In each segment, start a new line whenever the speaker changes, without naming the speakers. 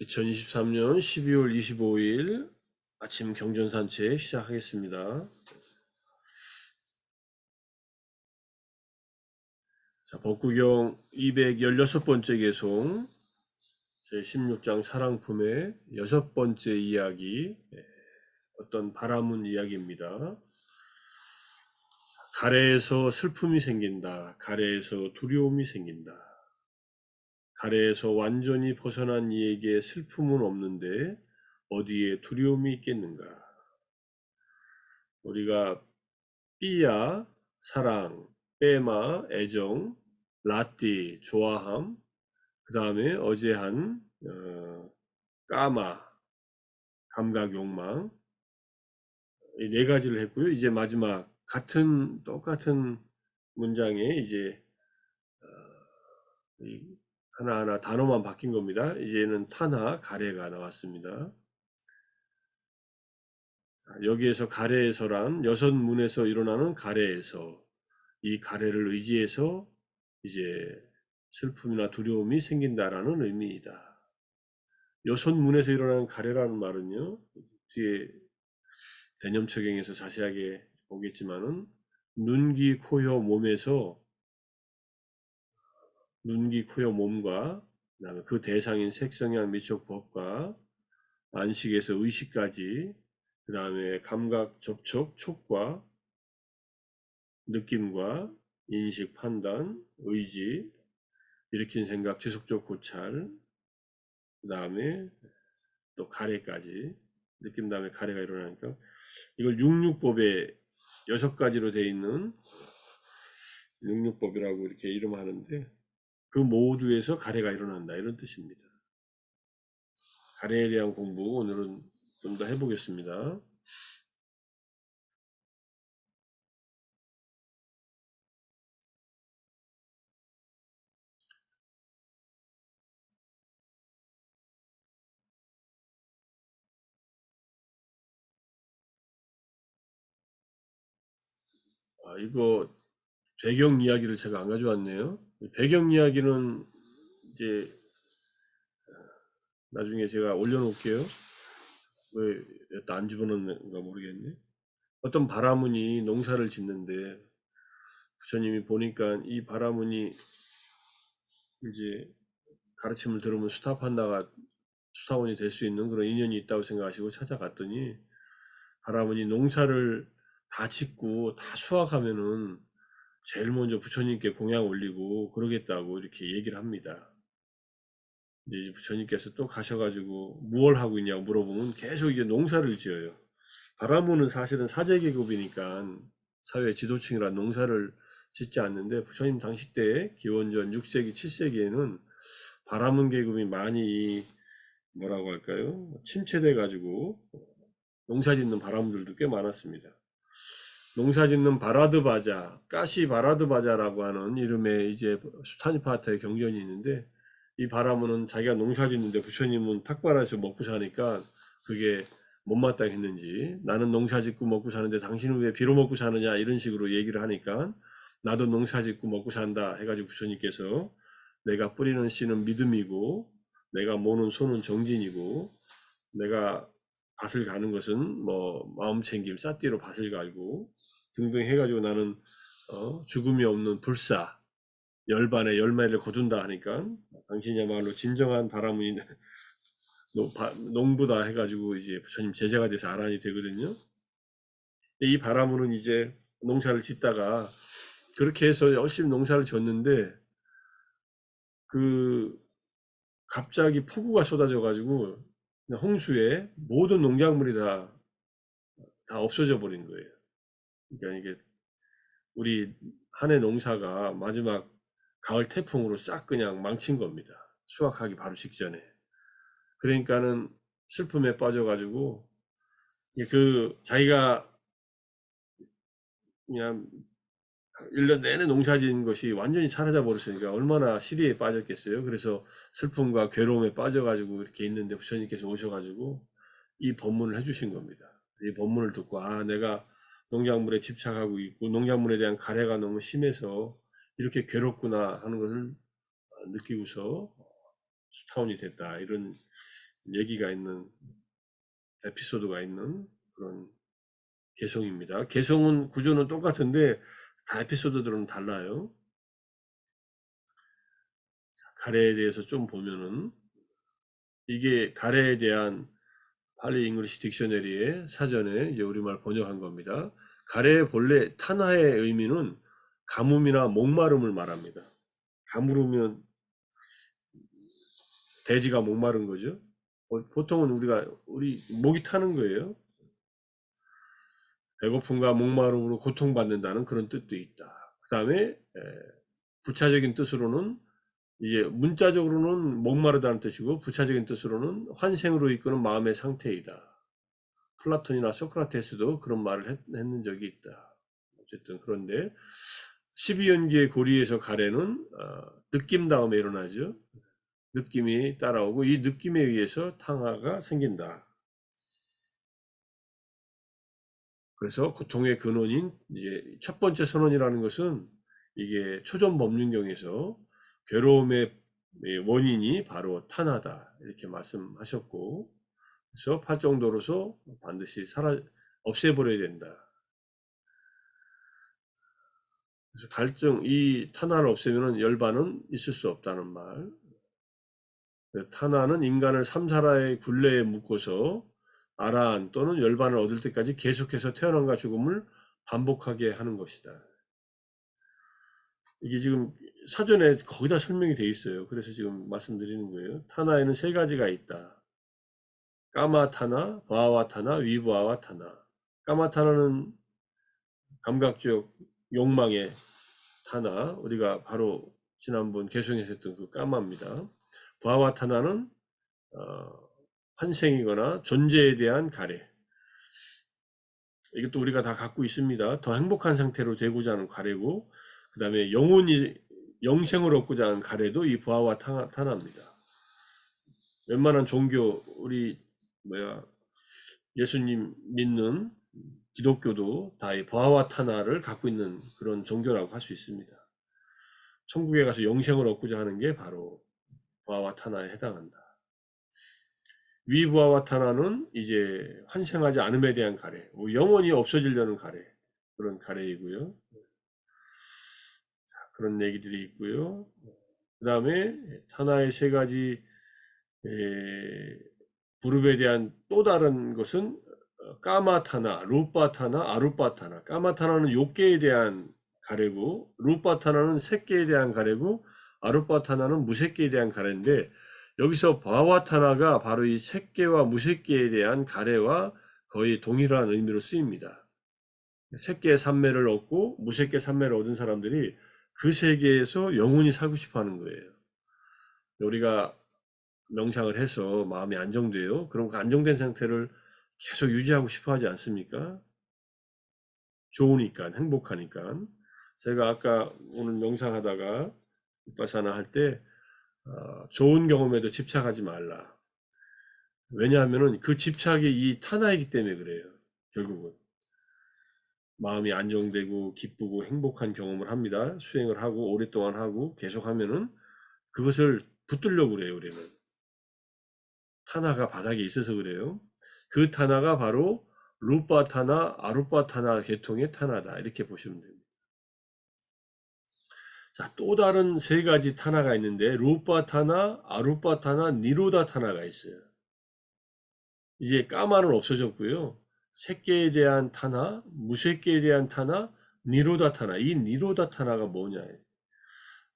2023년 12월 25일 아침 경전산책 시작하겠습니다. 자, 법구경 216번째 개송 제16장 사랑품의 6번째 이야기, 어떤 바라문 이야기입니다. 가래에서 슬픔이 생긴다. 가래에서 두려움이 생긴다. 가래에서 완전히 벗어난 이에게 슬픔은 없는데 어디에 두려움이 있겠는가. 우리가 삐야, 사랑, 빼마, 애정, 라띠, 좋아함, 그 다음에 어제 한 까마, 감각, 욕망, 이 네 가지를 했고요. 이제 마지막 똑같은 문장에 이제 하나하나 단어만 바뀐 겁니다. 이제는 탄하, 가래가 나왔습니다. 여기에서 가래에서란 여섯 문에서 일어나는 가래에서, 이 가래를 의지해서 이제 슬픔이나 두려움이 생긴다라는 의미이다. 여섯 문에서 일어나는 가래라는 말은요, 뒤에 대념처경에서 자세하게 보겠지만은 눈, 귀, 코, 혀, 몸에서 눈, 귀, 코, 혀, 몸과 그다음에 그 대상인 색성향, 미적, 법과 안식에서 의식까지, 그 다음에 감각, 접촉, 촉과 느낌과 인식, 판단, 의지, 일으킨 생각, 지속적 고찰, 그 다음에 또 가래까지, 느낌 다음에 가래가 일어나니까 이걸 육육법에 6가지로 되어 있는 육육법이라고 이렇게 이름하는데, 그 모두에서 가래가 일어난다 이런 뜻입니다. 가래에 대한 공부 오늘은 좀 더 해보겠습니다. 이거 배경 이야기를 제가 안 가져왔네요. 배경 이야기는 이제 나중에 제가 올려놓을게요. 왜 여기다 안 집어넣는가 모르겠네. 어떤 바라문이 농사를 짓는데 부처님이 보니까 이 바라문이 이제 가르침을 들으면 수타원이 될 수 있는 그런 인연이 있다고 생각하시고 찾아갔더니, 바라문이 농사를 다 짓고 다 수확하면은 제일 먼저 부처님께 공양 올리고 그러겠다고 이렇게 얘기를 합니다. 이제 부처님께서 또 가셔가지고 무얼 하고 있냐고 물어보면 계속 이제 농사를 지어요. 바라문은 사실은 사제계급이니까 사회 지도층이라 농사를 짓지 않는데, 부처님 당시 때 기원전 6세기, 7세기에는 바라문 계급이 많이 뭐라고 할까요? 침체돼 가지고 농사 짓는 바라문들도 꽤 많았습니다. 농사 짓는 바라드바자, 까시 바라드바자라고 하는 이름의 이제 수타니파트의 경전이 있는데, 이 바라문은 자기가 농사 짓는데 부처님은 탁발해서 먹고 사니까 그게 못마땅했는지, 나는 농사 짓고 먹고 사는데 당신은 왜 비로 먹고 사느냐 이런 식으로 얘기를 하니까, 나도 농사 짓고 먹고 산다 해가지고 부처님께서 내가 뿌리는 씨는 믿음이고 내가 모는 소는 정진이고, 내가 밭을 가는 것은 뭐 마음 챙김 쌀띠로 밭을 갈고 등등 해가지고 나는 죽음이 없는 불사 열반의 열매를 거둔다 하니까, 당신이야말로 진정한 바라문이 농부다 해가지고 이제 부처님 제자가 돼서 아란이 되거든요. 이 바라문은 이제 농사를 짓다가 그렇게 해서 열심히 농사를 졌는데, 그 갑자기 폭우가 쏟아져 가지고 홍수에 모든 농작물이 다 없어져 버린 거예요. 그러니까 이게 우리 한 해 농사가 마지막 가을 태풍으로 싹 그냥 망친 겁니다. 수확하기 바로 직전에. 그러니까는 슬픔에 빠져가지고 그 자기가 그냥 1년 내내 농사 지은 것이 완전히 사라져 버렸으니까 얼마나 시리에 빠졌겠어요. 그래서 슬픔과 괴로움에 빠져가지고 이렇게 있는데 부처님께서 오셔가지고 이 법문을 해주신 겁니다. 이 법문을 듣고, 내가 농작물에 집착하고 있고 농작물에 대한 가래가 너무 심해서 이렇게 괴롭구나 하는 것을 느끼고서 수타운이 됐다. 이런 얘기가 있는 에피소드가 있는 그런 개성입니다. 개성은 구조는 똑같은데 다 에피소드들은 달라요. 가래에 대해서 좀 보면은 이게 가래에 대한 팔리 잉글리시 딕셔너리의 사전에 이제 우리말 번역한 겁니다. 가래의 본래 탄화의 의미는 가뭄이나 목마름을 말합니다. 가물으면 돼지가 목마른 거죠. 보통은 우리 목이 타는 거예요. 배고픔과 목마름으로 고통받는다는 그런 뜻도 있다. 그 다음에 부차적인 뜻으로는 이제 문자적으로는 목마르다는 뜻이고 부차적인 뜻으로는 환생으로 이끄는 마음의 상태이다. 플라톤이나 소크라테스도 그런 말을 했는 적이 있다. 어쨌든 그런데 12연기의 고리에서 가래는 느낌 다음에 일어나죠. 느낌이 따라오고 이 느낌에 의해서 탕화가 생긴다. 그래서 고통의 근원인 이제 첫 번째 선언이라는 것은 이게 초전 법륜경에서 괴로움의 원인이 바로 탄하다 이렇게 말씀하셨고, 그래서 팔정도로서 반드시 없애버려야 된다. 그래서 갈증, 이 탄하를 없애면 열반은 있을 수 없다는 말. 탄하는 인간을 삼사라의 굴레에 묶어서 아라한 또는 열반을 얻을 때까지 계속해서 태어남과 죽음을 반복하게 하는 것이다. 이게 지금 사전에 거기다 설명이 돼 있어요. 그래서 지금 말씀드리는 거예요. 타나에는 세 가지가 있다. 까마타나, 바하와타나, 위바하와타나. 까마타나는 감각적 욕망의 타나, 우리가 바로 지난번 개성에서 했던 그 까마입니다. 바하와타나는 환생이거나 존재에 대한 가래. 이것도 우리가 다 갖고 있습니다. 더 행복한 상태로 되고자 하는 가래고, 그 다음에 영혼이 영생을 얻고자 하는 가래도 이 부하와 타나입니다. 웬만한 종교, 우리 예수님 믿는 기독교도 다 이 부하와 타나를 갖고 있는 그런 종교라고 할 수 있습니다. 천국에 가서 영생을 얻고자 하는 게 바로 부하와 타나에 해당한다. 위부하와 타나는 이제 환생하지 않음에 대한 가래, 영원히 없어지려는 가래, 그런 가래이고요. 그런 얘기들이 있고요. 그 다음에 타나의 세 가지 그룹에 대한 또 다른 것은 까마타나, 루파타나, 아루파타나. 까마타나는 욕계에 대한 가래고, 루파타나는 색계에 대한 가래고, 아루파타나는 무색계에 대한 가래인데, 여기서 바와타나가 바로 이 색계와 무색계에 대한 가래와 거의 동일한 의미로 쓰입니다. 색계의 삼매를 얻고 무색계 삼매를 얻은 사람들이 그 세계에서 영원히 살고 싶어 하는 거예요. 우리가 명상을 해서 마음이 안정돼요. 그럼 그 안정된 상태를 계속 유지하고 싶어 하지 않습니까? 좋으니까, 행복하니까. 제가 아까 오늘 명상하다가 바사나 할 때 좋은 경험에도 집착하지 말라. 왜냐하면 그 집착이 이 타나이기 때문에 그래요. 결국은. 마음이 안정되고 기쁘고 행복한 경험을 합니다. 수행을 하고 오랫동안 하고 계속 하면은 그것을 붙들려고 그래요. 우리는. 타나가 바닥에 있어서 그래요. 그 타나가 바로 루파 타나, 아루파 타나 계통의 타나다. 이렇게 보시면 됩니다. 자, 또 다른 세 가지 타나가 있는데 루파 타나, 아루파 타나, 니로다 타나가 있어요. 이제 까마는 없어졌고요. 색계에 대한 타나, 무색계에 대한 타나, 니로다 타나. 이 니로다 타나가 뭐냐.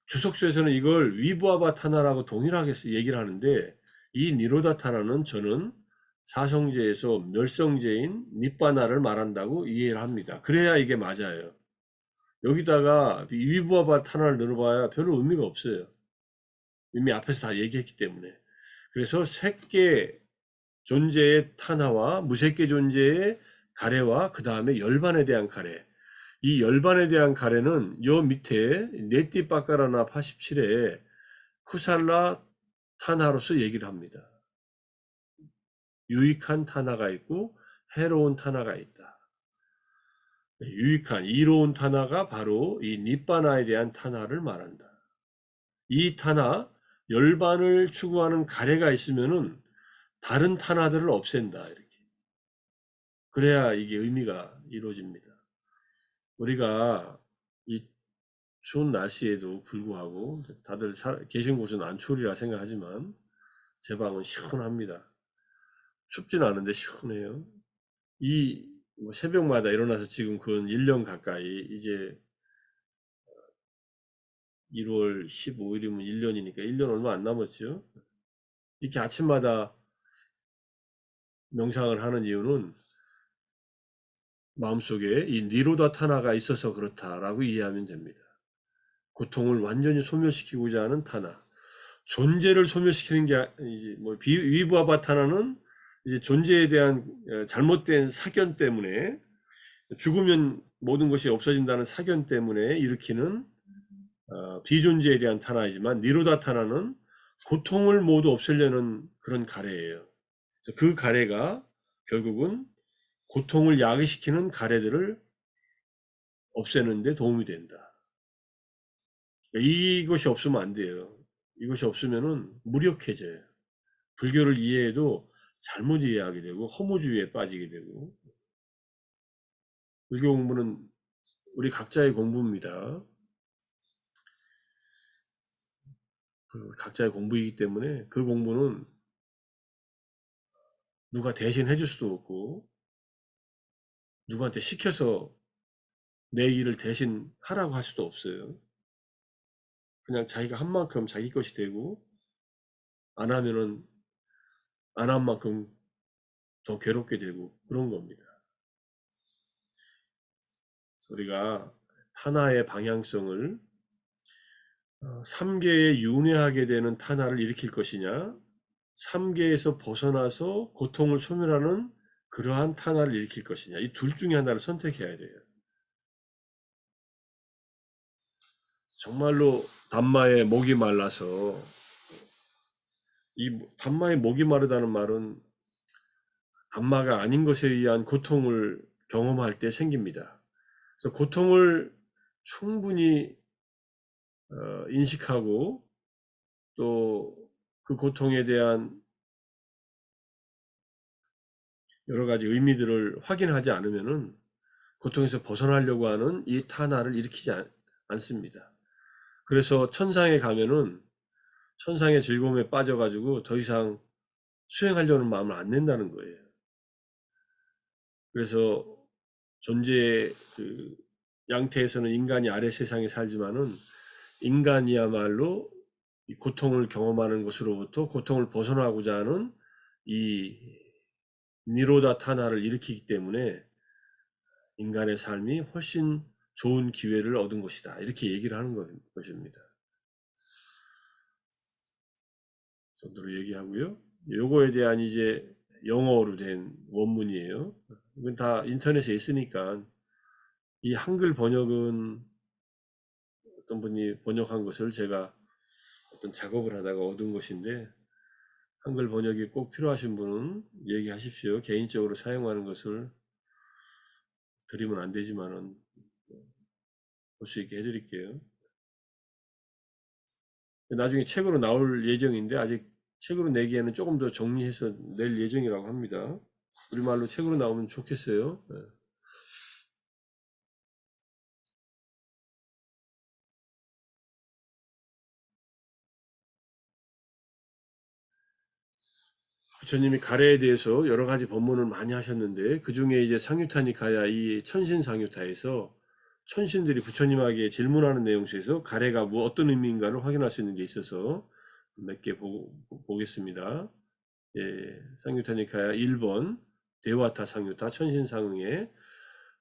주석서에서는 이걸 위부아바 타나라고 동일하게 얘기를 하는데, 이 니로다 타나는 저는 사성제에서 멸성제인 니바나를 말한다고 이해를 합니다. 그래야 이게 맞아요. 여기다가 위부아바 타나를 넣어봐야 별로 의미가 없어요. 이미 앞에서 다 얘기했기 때문에. 그래서 색계 존재의 타나와 무색계 존재의 가래와 그 다음에 열반에 대한 가래. 이 열반에 대한 가래는 요 밑에 네띠바까라나 87에 쿠살라 타나로서 얘기를 합니다. 유익한 타나가 있고 해로운 타나가 있다. 유익한, 이로운 타나가 바로 이 니바나에 대한 타나를 말한다. 이 타나, 열반을 추구하는 가래가 있으면은 다른 탄화들을 없앤다. 이렇게. 그래야 이게 의미가 이루어집니다. 우리가 이 추운 날씨에도 불구하고 다들 계신 곳은 안 추우리라 생각하지만 제 방은 시원합니다. 춥진 않은데 시원해요. 뭐 새벽마다 일어나서 지금 근 1년 가까이 이제 1월 15일이면 1년이니까 1년 얼마 안 남았죠. 이렇게 아침마다 명상을 하는 이유는 마음속에 이 니로다 타나가 있어서 그렇다라고 이해하면 됩니다. 고통을 완전히 소멸시키고자 하는 타나. 존재를 소멸시키는 게 이제 뭐 위부아바 타나는 이제 존재에 대한 잘못된 사견 때문에 죽으면 모든 것이 없어진다는 사견 때문에 일으키는 비존재에 대한 타나이지만 니로다 타나는 고통을 모두 없애려는 그런 가래예요. 그 가래가 결국은 고통을 야기시키는 가래들을 없애는 데 도움이 된다. 이것이 없으면 안 돼요. 이것이 없으면은 무력해져요. 불교를 이해해도 잘못 이해하게 되고 허무주의에 빠지게 되고. 불교 공부는 우리 각자의 공부입니다. 각자의 공부이기 때문에 그 공부는 누가 대신 해줄 수도 없고 누구한테 시켜서 내 일을 대신 하라고 할 수도 없어요. 그냥 자기가 한 만큼 자기 것이 되고 안 하면은 안 한 만큼 더 괴롭게 되고 그런 겁니다. 우리가 타나의 방향성을 3계에 윤회하게 되는 타나를 일으킬 것이냐 3계에서 벗어나서 고통을 소멸하는 그러한 타나를 일으킬 것이냐 이 둘 중에 하나를 선택해야 돼요. 정말로 담마에 목이 말라서 이 담마에 목이 마르다는 말은 담마가 아닌 것에 의한 고통을 경험할 때 생깁니다. 그래서 고통을 충분히 인식하고 또 그 고통에 대한 여러 가지 의미들을 확인하지 않으면은 고통에서 벗어나려고 하는 이 타나를 일으키지 않습니다. 그래서 천상에 가면은 천상의 즐거움에 빠져가지고 더 이상 수행하려는 마음을 안 낸다는 거예요. 그래서 존재의 그 양태에서는 인간이 아래 세상에 살지만은 인간이야말로 이 고통을 경험하는 것으로부터 고통을 벗어나고자 하는 이 니로다 타나를 일으키기 때문에 인간의 삶이 훨씬 좋은 기회를 얻은 것이다. 이렇게 얘기를 하는 것입니다. 정도로 얘기하고요. 요거에 대한 이제 영어로 된 원문이에요. 이건 다 인터넷에 있으니까 이 한글 번역은 어떤 분이 번역한 것을 제가 어떤 작업을 하다가 얻은 것인데 한글 번역이 꼭 필요하신 분은 얘기하십시오. 개인적으로 사용하는 것을 드리면 안 되지만은 볼 수 있게 해드릴게요. 나중에 책으로 나올 예정인데 아직 책으로 내기에는 조금 더 정리해서 낼 예정이라고 합니다. 우리말로 책으로 나오면 좋겠어요. 네. 부처님이 가래에 대해서 여러 가지 법문을 많이 하셨는데 그 중에 이제 상유타니카야 이 천신상유타에서 천신들이 부처님에게 질문하는 내용 중에서 가래가 뭐 어떤 의미인가를 확인할 수 있는 게 있어서 몇 개 보겠습니다. 예, 상유타니카야 1번 데와타 상유타 천신상응에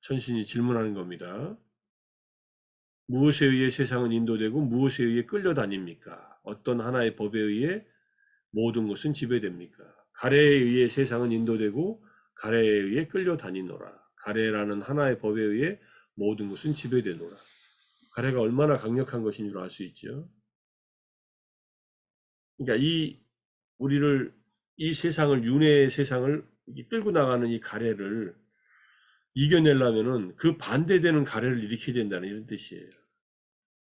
천신이 질문하는 겁니다. 무엇에 의해 세상은 인도되고 무엇에 의해 끌려다닙니까? 어떤 하나의 법에 의해 모든 것은 지배됩니까? 가래에 의해 세상은 인도되고 가래에 의해 끌려다니노라. 가래라는 하나의 법에 의해 모든 것은 지배되노라. 가래가 얼마나 강력한 것인 줄 알 수 있죠. 그러니까 우리를 이 세상을 윤회의 세상을 끌고 나가는 이 가래를 이겨내려면은 그 반대되는 가래를 일으켜야 된다는 이런 뜻이에요.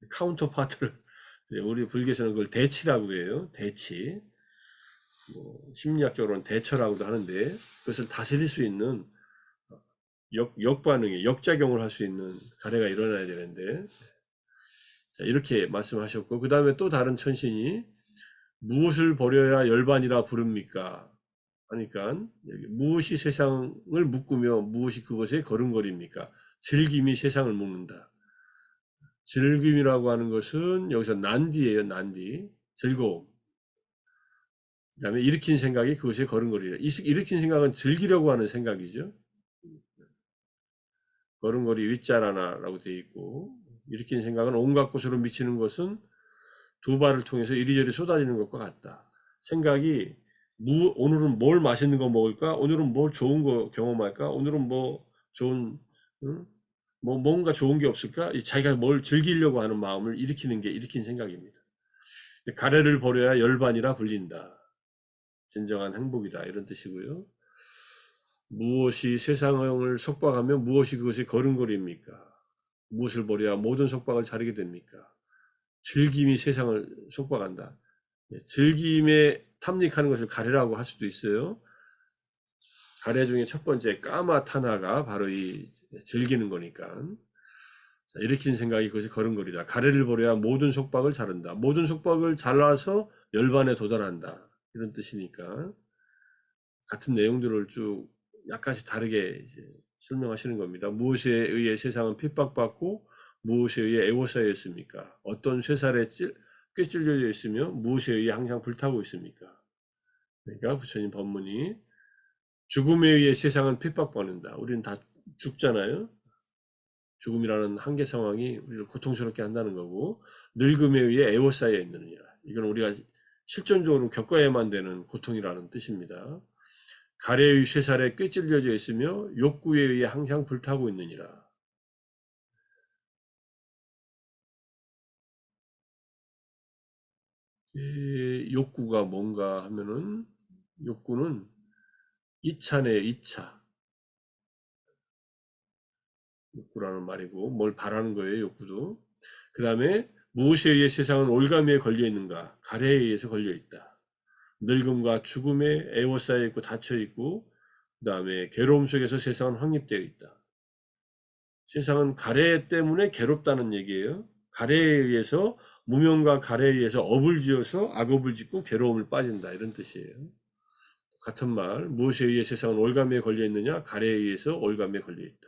카운터 파트를 우리 불교에서는 그걸 대치라고 해요. 대치. 뭐 심리학적으로는 대처라고도 하는데 그것을 다스릴 수 있는 역반응이 역작용을 할 수 있는 가래가 일어나야 되는데 자, 이렇게 말씀하셨고 그 다음에 또 다른 천신이 무엇을 버려야 열반이라 부릅니까? 하니까 여기 무엇이 세상을 묶으며 무엇이 그것에 걸음걸이입니까? 즐김이 세상을 묶는다. 즐김이라고 하는 것은 여기서 난디예요. 난디. 즐거움. 그 다음에 일으킨 생각이 그것에 걸음걸이라. 일으킨 생각은 즐기려고 하는 생각이죠. 걸음걸이 윗자라나라고 되어 있고 일으킨 생각은 온갖 곳으로 미치는 것은 두 발을 통해서 이리저리 쏟아지는 것과 같다. 생각이 오늘은 뭘 맛있는 거 먹을까? 오늘은 뭘 좋은 거 경험할까? 오늘은 뭐 좋은 응? 뭐 뭔가 좋은 게 없을까? 자기가 뭘 즐기려고 하는 마음을 일으키는 게 일으킨 생각입니다. 가래를 버려야 열반이라 불린다. 진정한 행복이다. 이런 뜻이고요. 무엇이 세상을 속박하며 무엇이 그것이 걸음걸이입니까? 무엇을 버려야 모든 속박을 자르게 됩니까? 즐김이 세상을 속박한다. 즐김에 탐닉하는 것을 가래라고 할 수도 있어요. 가래 중에 첫 번째 까마타나가 바로 이 즐기는 거니까. 자, 일으킨 생각이 그것이 걸음걸이다. 가래를 버려야 모든 속박을 자른다. 모든 속박을 잘라서 열반에 도달한다. 이런 뜻이니까 같은 내용들을 쭉 약간씩 다르게 이제 설명하시는 겁니다. 무엇에 의해 세상은 핍박받고 무엇에 의해 애워싸였습니까? 어떤 쇠살에 꿰찔려 있으며 무엇에 의해 항상 불타고 있습니까? 그러니까 부처님 법문이 죽음에 의해 세상은 핍박받는다. 우리는 다 죽잖아요. 죽음이라는 한계 상황이 우리를 고통스럽게 한다는 거고 늙음에 의해 애워싸여 있느니라. 이건 우리가 실존적으로 겪어야만 되는 고통이라는 뜻입니다. 가래의 쇠살에 꿰찔려져 있으며 욕구에 의해 항상 불타고 있느니라. 욕구가 뭔가 하면은 욕구는 이차네요. 이차. 욕구라는 말이고 뭘 바라는 거예요. 욕구도. 그 다음에 무엇에 의해 세상은 올가미에 걸려 있는가? 가래에 의해서 걸려 있다. 늙음과 죽음에 애워싸여 있고 닫혀 있고 그 다음에 괴로움 속에서 세상은 확립되어 있다. 세상은 가래 때문에 괴롭다는 얘기예요. 가래에 의해서 무명과 가래에 의해서 업을 지어서 악업을 짓고 괴로움을 빠진다 이런 뜻이에요. 같은 말 무엇에 의해 세상은 올가미에 걸려 있느냐? 가래에 의해서 올가미에 걸려 있다.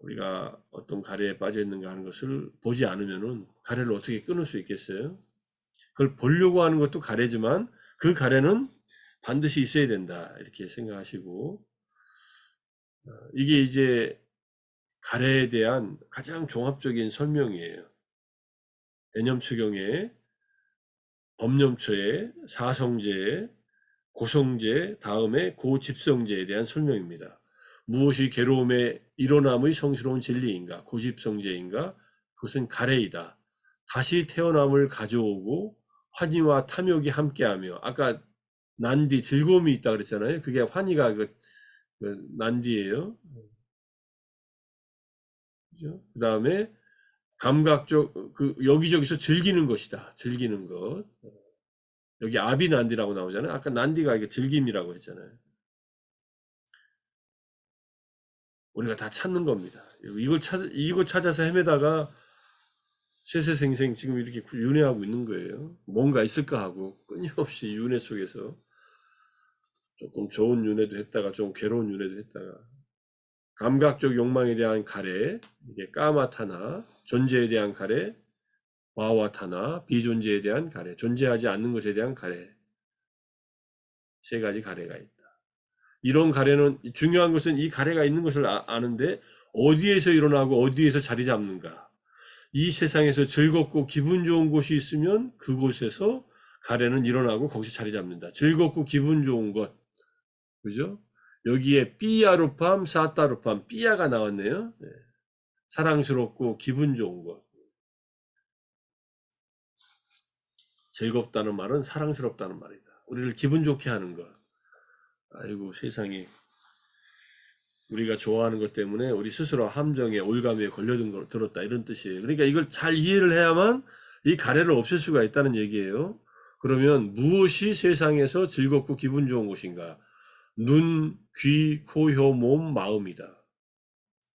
우리가 어떤 가래에 빠져 있는가 하는 것을 보지 않으면은 가래를 어떻게 끊을 수 있겠어요? 그걸 보려고 하는 것도 가래지만 그 가래는 반드시 있어야 된다 이렇게 생각하시고 이게 이제 가래에 대한 가장 종합적인 설명이에요. 대념추경에 법념처에 사성제에 고성제 다음에 고집성제에 대한 설명입니다. 무엇이 괴로움의 일어남의 성스러운 진리인가? 고집성제인가? 그것은 가래이다. 다시 태어남을 가져오고 환희와 탐욕이 함께하며 아까 난디 즐거움이 있다 그랬잖아요. 그게 환희가 그 난디예요. 그죠? 그 다음에 감각적 그 여기저기서 즐기는 것이다. 즐기는 것. 여기 아비 난디라고 나오잖아요. 아까 난디가 이게 즐김이라고 했잖아요. 우리가 다 찾는 겁니다. 이거 찾아서 헤매다가 세세생생 지금 이렇게 윤회하고 있는 거예요. 뭔가 있을까 하고 끊임없이 윤회 속에서 조금 좋은 윤회도 했다가 좀 괴로운 윤회도 했다가 감각적 욕망에 대한 가래, 이게 까마타나, 존재에 대한 가래, 와와타나, 비존재에 대한 가래, 존재하지 않는 것에 대한 가래, 세 가지 가래가 있다. 이런 가래는 중요한 것은 이 가래가 있는 것을 아는데 어디에서 일어나고 어디에서 자리 잡는가. 이 세상에서 즐겁고 기분 좋은 곳이 있으면 그곳에서 가래는 일어나고 거기서 자리 잡는다. 즐겁고 기분 좋은 것. 그죠? 여기에 삐아루팜, 사따루팜, 삐아가 나왔네요. 네. 사랑스럽고 기분 좋은 것. 즐겁다는 말은 사랑스럽다는 말이다. 우리를 기분 좋게 하는 것. 아이고 세상에. 우리가 좋아하는 것 때문에 우리 스스로 함정에 올가미에 걸려든 걸 들었다 이런 뜻이에요. 그러니까 이걸 잘 이해를 해야만 이 가래를 없앨 수가 있다는 얘기예요. 그러면 무엇이 세상에서 즐겁고 기분 좋은 것인가? 눈, 귀, 코, 혀, 몸, 마음이다.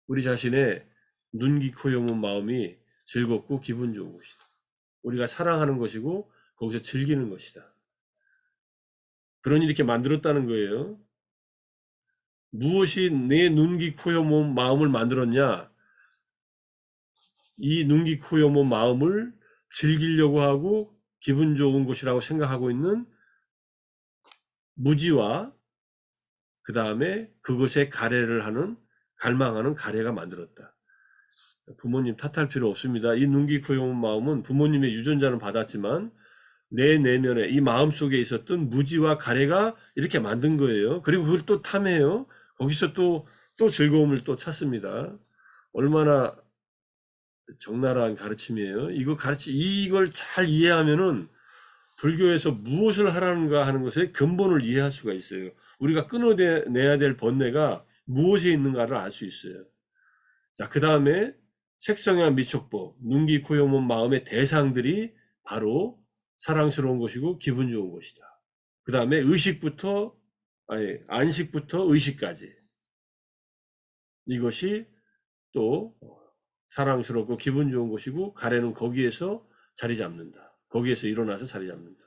우리 자신의 눈, 귀, 코, 혀, 몸, 마음이 즐겁고 기분 좋은 것이다. 우리가 사랑하는 것이고 거기서 즐기는 것이다. 그러니 이렇게 만들었다는 거예요. 무엇이 내 눈, 귀, 코, 혀, 몸, 마음을 만들었냐? 이 눈, 귀, 코, 혀, 몸, 마음을 즐기려고 하고 기분 좋은 것이라고 생각하고 있는 무지와 그 다음에 그것에 가래를 하는 갈망하는 가래가 만들었다. 부모님 탓할 필요 없습니다. 이 눈, 귀, 코, 혀, 몸, 마음은 부모님의 유전자는 받았지만 내 내면에 이 마음 속에 있었던 무지와 가래가 이렇게 만든 거예요. 그리고 그걸 또 탐해요. 거기서 또 즐거움을 또 찾습니다. 얼마나 적나라한 가르침이에요. 이걸 잘 이해하면은 불교에서 무엇을 하라는가 하는 것의 근본을 이해할 수가 있어요. 우리가 끊어내야 될 번뇌가 무엇에 있는가를 알 수 있어요. 자, 그 다음에 색성향 미촉법, 눈기, 코, 혀, 몸, 마음의 대상들이 바로 사랑스러운 것이고 기분 좋은 것이다. 그 다음에 안식부터 의식까지. 이것이 또 사랑스럽고 기분 좋은 것이고 가래는 거기에서 자리 잡는다. 거기에서 일어나서 자리 잡는다.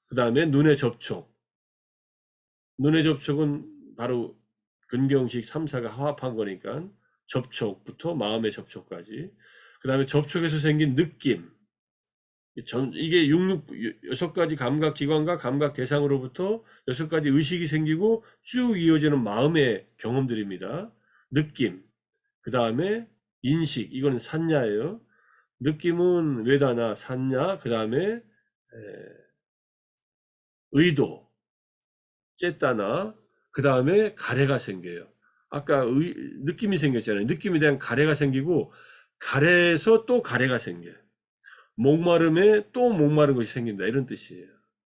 그 다음에 눈의 접촉. 눈의 접촉은 바로 근경식 3사가 화합한 거니까 접촉부터 마음의 접촉까지. 그 다음에 접촉에서 생긴 느낌. 이게 여섯 가지 감각 기관과 감각 대상으로부터 여섯 가지 의식이 생기고 쭉 이어지는 마음의 경험들입니다. 느낌. 그 다음에 인식. 이거는 산야예요. 느낌은 외다나, 산야. 그 다음에 의도. 쨌다나, 그 다음에 가래가 생겨요. 아까 느낌이 생겼잖아요. 느낌에 대한 가래가 생기고, 가래에서 또 가래가 생겨요. 목마름에 또 목마른 것이 생긴다. 이런 뜻이에요.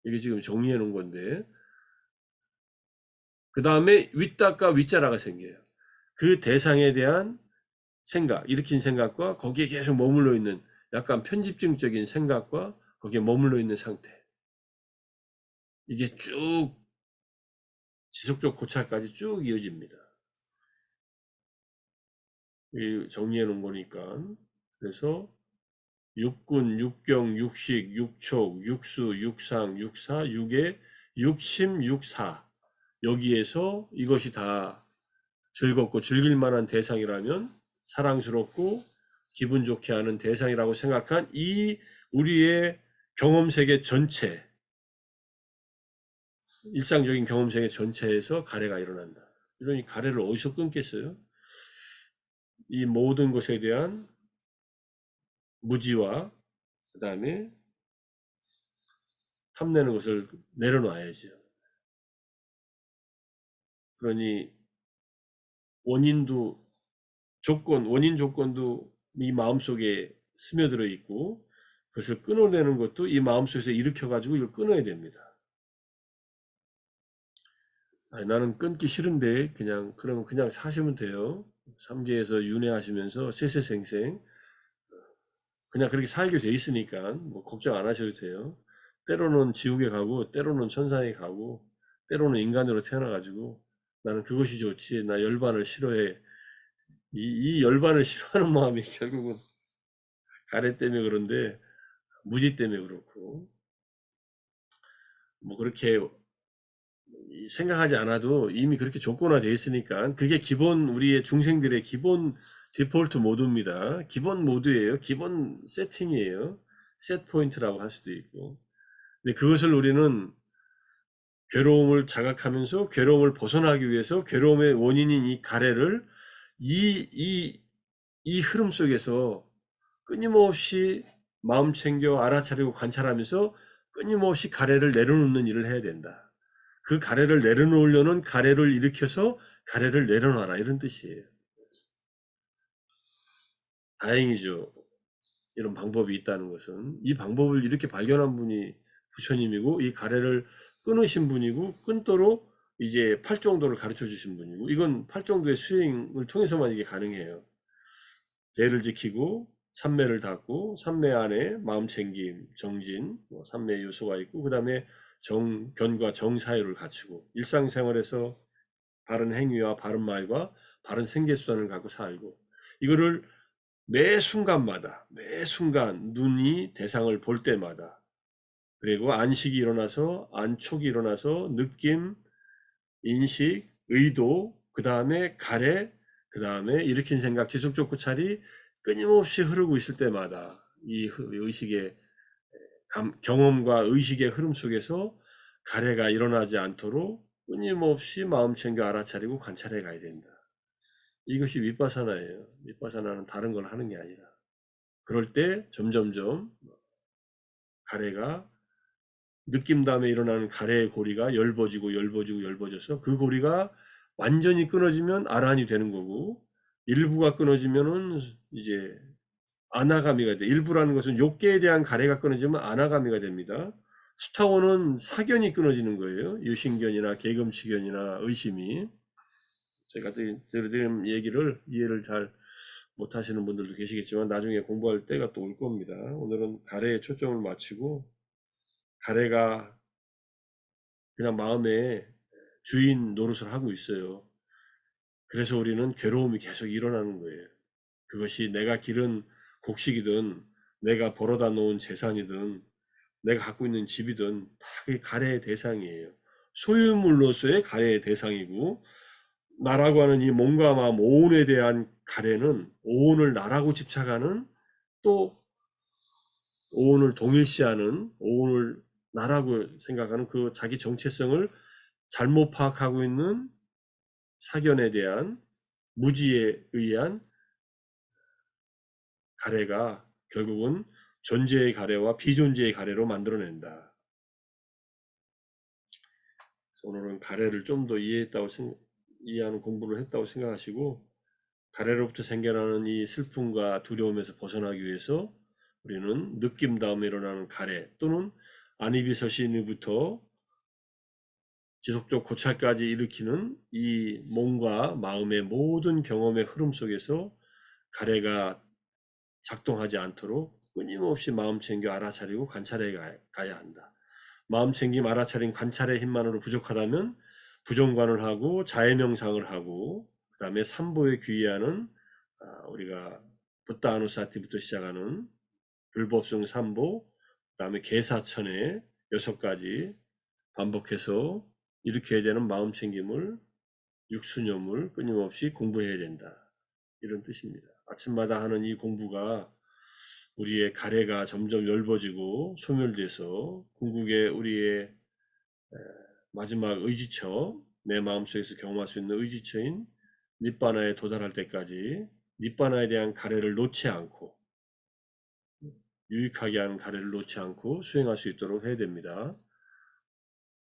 이게 지금 정리해 놓은 건데. 그 다음에 윗닭과 윗자라가 생겨요. 그 대상에 대한 생각, 일으킨 생각과 거기에 계속 머물러 있는 약간 편집증적인 생각과 거기에 머물러 있는 상태. 이게 쭉 지속적 고찰까지 쭉 이어집니다. 정리해 놓은 거니까. 그래서 육군, 육경, 육식, 육촉, 육수, 육상, 육사, 육의, 육심, 육사. 여기에서 이것이 다 즐겁고 즐길 만한 대상이라면 사랑스럽고 기분 좋게 하는 대상이라고 생각한 이 우리의 경험 세계 전체, 일상적인 경험 세계 전체에서 가래가 일어난다. 이러니 가래를 어디서 끊겠어요? 이 모든 것에 대한 무지와 그 다음에 탐내는 것을 내려놔야죠. 그러니 원인도 원인 조건도 이 마음속에 스며들어 있고 그것을 끊어내는 것도 이 마음속에서 일으켜가지고 이걸 끊어야 됩니다. 아니, 나는 끊기 싫은데 그러면 그냥 사시면 돼요. 삼계에서 윤회하시면서 세세생생 그냥 그렇게 살게 돼 있으니까 뭐 걱정 안 하셔도 돼요. 때로는 지옥에 가고 때로는 천상에 가고 때로는 인간으로 태어나가지고 나는 그것이 좋지. 나 열반을 싫어해. 이 열반을 싫어하는 마음이 결국은 가래 때문에 그런데 무지 때문에 그렇고 뭐 그렇게 생각하지 않아도 이미 그렇게 조건화되어 있으니까 그게 기본 우리의 중생들의 기본 디폴트 모드입니다. 기본 모드예요. 기본 세팅이에요. 셋 포인트라고 할 수도 있고. 근데 그것을 우리는 괴로움을 자각하면서 괴로움을 벗어나기 위해서 괴로움의 원인인 이 가래를 이 흐름 속에서 끊임없이 마음 챙겨 알아차리고 관찰하면서 끊임없이 가래를 내려놓는 일을 해야 된다. 그 가래를 내려놓으려는 가래를 일으켜서 가래를 내려놔라 이런 뜻이에요. 다행이죠. 이런 방법이 있다는 것은 이 방법을 이렇게 발견한 분이 부처님이고 이 가래를 끊으신 분이고 끊도록 이제 팔정도를 가르쳐 주신 분이고 이건 팔정도의 수행을 통해서만 이게 가능해요. 대를 지키고 삼매를 닫고 삼매 안에 마음챙김, 정진, 삼매 요소가 있고 그 다음에 정견과 정사유를 갖추고 일상생활에서 바른 행위와 바른 말과 바른 생계수단을 갖고 살고 이거를 매 순간마다 매 순간 눈이 대상을 볼 때마다 그리고 안식이 일어나서 안촉이 일어나서 느낌, 인식, 의도, 그 다음에 가래, 그 다음에 일으킨 생각, 지속적 고찰이 끊임없이 흐르고 있을 때마다 이 의식의 경험과 의식의 흐름 속에서 가래가 일어나지 않도록 끊임없이 마음 챙겨 알아차리고 관찰해 가야 된다. 이것이 윗바사나예요. 윗바사나는 다른 걸 하는 게 아니라. 그럴 때 점점점 가래가 느낌 다음에 일어나는 가래의 고리가 엷어지고 그 고리가 완전히 끊어지면 아란이 되는 거고 일부가 끊어지면은 이제 아나가미가 돼. 일부라는 것은 욕계에 대한 가래가 끊어지면 아나가미가 됩니다. 수타원은 사견이 끊어지는 거예요. 유신견이나 계금치견이나 의심이. 제가 드린 얘기를 이해를 잘 못하시는 분들도 계시겠지만 나중에 공부할 때가 또 올 겁니다. 오늘은 가래에 초점을 맞추고 가래가 그냥 마음에 주인 노릇을 하고 있어요. 그래서 우리는 괴로움이 계속 일어나는 거예요. 그것이 내가 기른 곡식이든 내가 벌어다 놓은 재산이든 내가 갖고 있는 집이든 다 그게 가래의 대상이에요. 소유물로서의 가래의 대상이고 나라고 하는 이 몸과 마음 오온에 대한 가래는 오온을 나라고 집착하는 또 오온을 동일시하는 오온을 나라고 생각하는 그 자기 정체성을 잘못 파악하고 있는 사견에 대한 무지에 의한 가래가 결국은 존재의 가래와 비존재의 가래로 만들어낸다. 오늘은 가래를 좀 더 이해하는 공부를 했다고 생각하시고 가래로부터 생겨나는 이 슬픔과 두려움에서 벗어나기 위해서 우리는 느낌 다음에 일어나는 가래 또는 안이비서신으부터 지속적 고찰까지 일으키는 이 몸과 마음의 모든 경험의 흐름 속에서 가래가 작동하지 않도록 끊임없이 마음 챙겨 알아차리고 관찰해 가야 한다. 마음 챙김 알아차림 관찰의 힘만으로 부족하다면 부정관을 하고 자해명상을 하고 그 다음에 삼보에 귀의하는 우리가 붓다아누사티부터 시작하는 불법성 삼보 그 다음에 계사천의 6가지 반복해서 일으켜야 되는 마음 챙김을 육수념을 끊임없이 공부해야 된다. 이런 뜻입니다. 아침마다 하는 이 공부가 우리의 가래가 점점 엷어지고 소멸돼서 궁극의 우리의 마지막 의지처, 내 마음속에서 경험할 수 있는 의지처인 닛바나에 도달할 때까지 닛바나에 대한 가래를 놓지 않고 유익하게 하는 가래를 놓지 않고 수행할 수 있도록 해야 됩니다.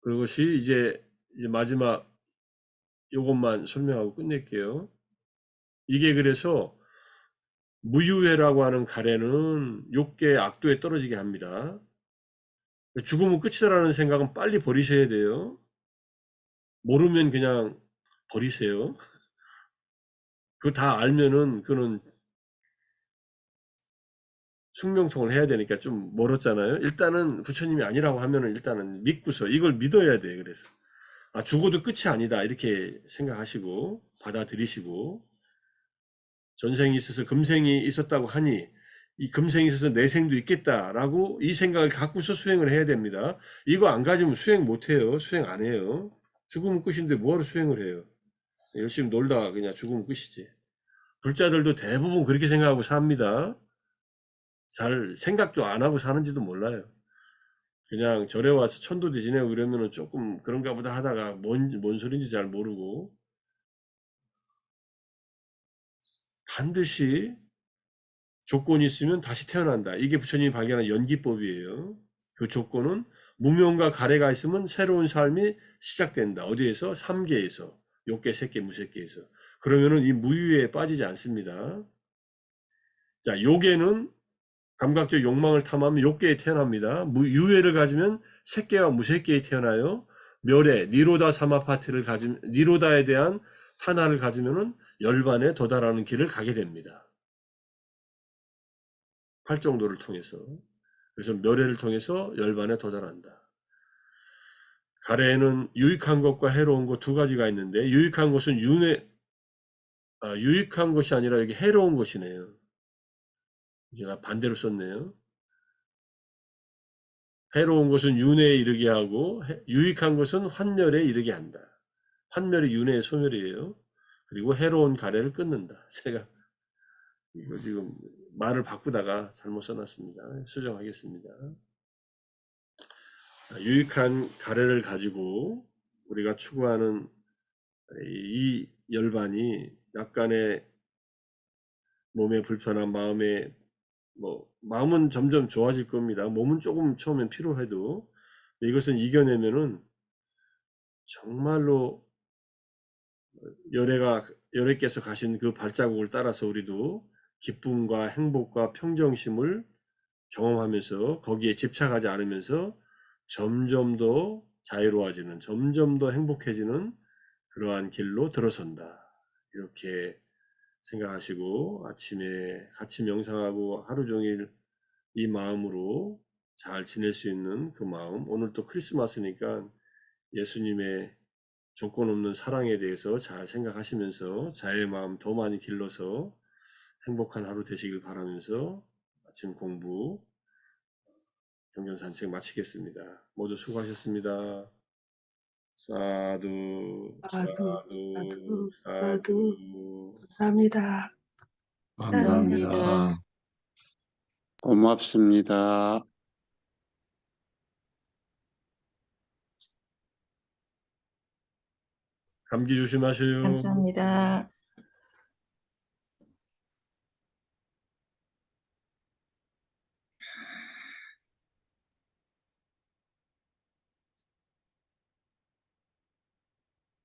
그것이 이제 마지막 요것만 설명하고 끝낼게요. 이게 그래서 무유회라고 하는 가래는 욕계 악도에 떨어지게 합니다. 죽으면 끝이다라는 생각은 빨리 버리셔야 돼요. 모르면 그냥 버리세요. 그거 다 알면은 그거는 숙명통을 해야 되니까 좀 멀었잖아요. 일단은 부처님이 아니라고 하면은 일단은 믿고서 이걸 믿어야 돼요. 그래서 죽어도 끝이 아니다 이렇게 생각하시고 받아들이시고 전생이 있어서 금생이 있었다고 하니 이 금생이 있어서 내생도 있겠다라고 이 생각을 갖고서 수행을 해야 됩니다. 이거 안 가지면 수행 못해요. 수행 안 해요. 죽으면 끝인데 뭐하러 수행을 해요. 열심히 놀다가 그냥 죽으면 끝이지. 불자들도 대부분 그렇게 생각하고 삽니다. 잘 생각도 안 하고 사는지도 몰라요. 그냥 절에 와서 천도대 지내고 이러면은 조금 그런가 보다 하다가 뭔 소린지 잘 모르고 반드시 조건이 있으면 다시 태어난다. 이게 부처님이 발견한 연기법이에요. 그 조건은 무명과 가래가 있으면 새로운 삶이 시작된다. 어디에서? 삼계에서. 욕계, 색계, 무색계에서. 그러면은 이 무유에 빠지지 않습니다. 자, 욕에는 감각적 욕망을 탐하면 욕계에 태어납니다. 유해를 가지면 색계와 무색계에 태어나요. 멸에 니로다 사마파티를 가지면 니로다에 대한 탄화를 가지면은 열반에 도달하는 길을 가게 됩니다. 활정도를 통해서. 그래서 멸해를 통해서 열반에 도달한다. 가래에는 유익한 것과 해로운 것 두 가지가 있는데, 유익한 것은 유익한 것이 아니라 여기 해로운 것이네요. 제가 반대로 썼네요. 해로운 것은 윤회에 이르게 하고 유익한 것은 환멸에 이르게 한다. 환멸이 윤회의 소멸이에요. 그리고 해로운 가래를 끊는다. 제가 이거 지금 말을 바꾸다가 잘못 써놨습니다. 수정하겠습니다. 자, 유익한 가래를 가지고 우리가 추구하는 이 열반이 약간의 몸의 불편한 마음은 점점 좋아질 겁니다. 몸은 조금 처음엔 피로해도 이것은 이겨내면은 정말로 열애께서 가신 그 발자국을 따라서 우리도 기쁨과 행복과 평정심을 경험하면서 거기에 집착하지 않으면서 점점 더 자유로워지는, 점점 더 행복해지는 그러한 길로 들어선다. 이렇게 생각하시고 아침에 같이 명상하고 하루 종일 이 마음으로 잘 지낼 수 있는 그 마음, 오늘 또 크리스마스니까 예수님의 조건 없는 사랑에 대해서 잘 생각하시면서 자의 마음 더 많이 길러서 행복한 하루 되시길 바라면서 아침 공부, 경전 산책 마치겠습니다. 모두 수고하셨습니다. 사두,
사두,
사두,
사두, 사두.
사두.
감사합니다.
감사합니다.
고맙습니다.
감기 조심하세요.
감사합니다.